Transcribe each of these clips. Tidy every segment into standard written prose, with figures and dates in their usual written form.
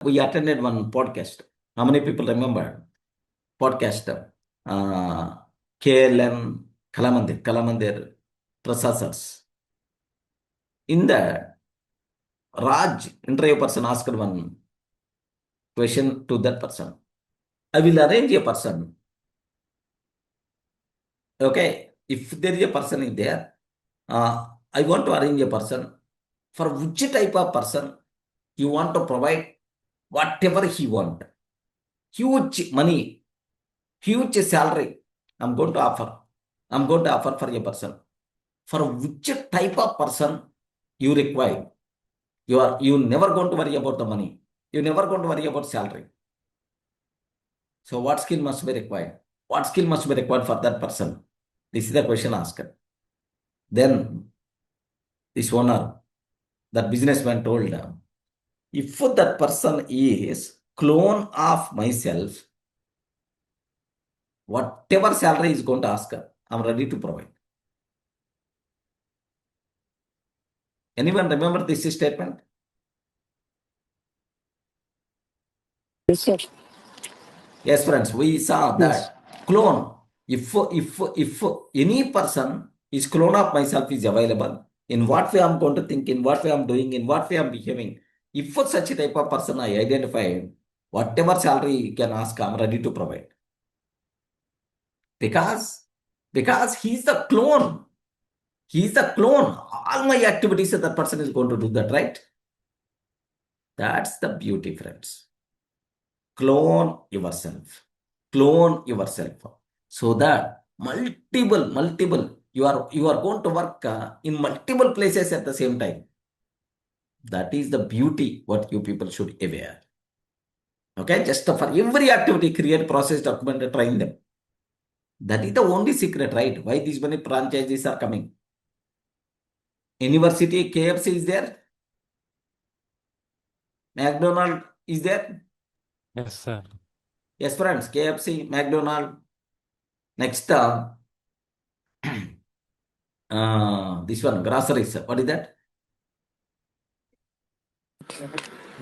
We attended one podcast. How many people remember? Podcast. KLM Kalamandir processors. In the Raj interview person asked one question to that person. I will arrange a person. Okay, if there is a person in there, I want to arrange a person. For which type of person you want to provide whatever he want. Huge money, huge salary. I'm going to offer. I'm going to offer for a person. For which type of person you require. You never going to worry about the money. You never going to worry about salary. So what skill must be required? What skill must be required for that person? This is the question asked. Then this owner, that businessman told them, if that person is clone of myself, whatever salary is going to ask, I'm ready to provide. Anyone remember this statement? Yes, sir. Yes, friends, we saw that clone. If any person is clone of myself is available, in what way I'm going to think, in what way I'm doing, in what way I'm behaving, if for such a type of person I identify, whatever salary you can ask, I'm ready to provide. Because he's the clone. He's the clone. All my activities, that person is going to do that, right? That's the beauty, friends. Clone yourself. Clone yourself. So that multiple, you are going to work in multiple places at the same time. That is the beauty what you people should aware. Okay, just for every activity, create process document and train them. That is the only secret, right? Why these many franchises are coming. University, KFC is there. McDonald is there. Yes, sir. Yes, friends, KFC, McDonald. Next, this one, groceries. What is that?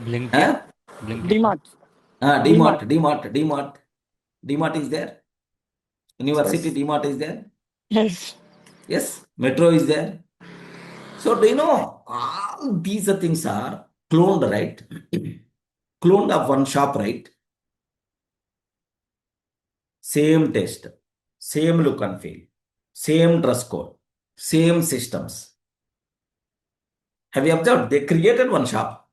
Blinkit. Huh? DMart. DMart is there. University Yes. DMart is there. Yes. Yes, Metro is there. So do you know all these things are cloned, right? Cloned of one shop, right? Same taste, same look and feel, same dress code, same systems. Have you observed? They created one shop.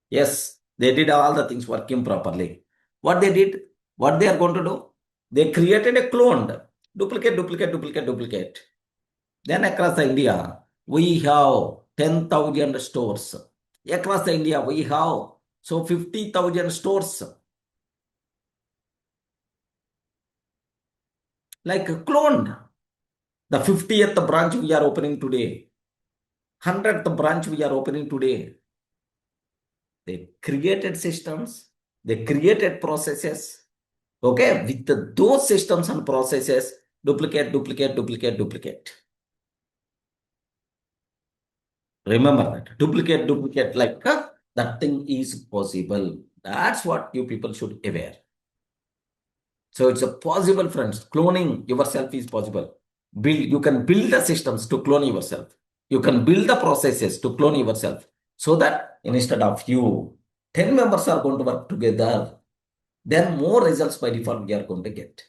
Yes, they did all the things working properly. What they did, what they are going to do, they created a cloned, duplicate. Then across the India, we have 10,000 stores. Across the India, we have 50,000 stores. Like cloned. The 50th branch we are opening today. 100th branch we are opening today. They created systems. They created processes. Okay, with those systems and processes, duplicate. Remember that. Duplicate, like that thing is possible. That's what you people should aware. So it's a possible, friends. Cloning yourself is possible. You can build the systems to clone yourself. You can build the processes to clone yourself. So that instead of you, 10 members are going to work together, then more results by default we are going to get.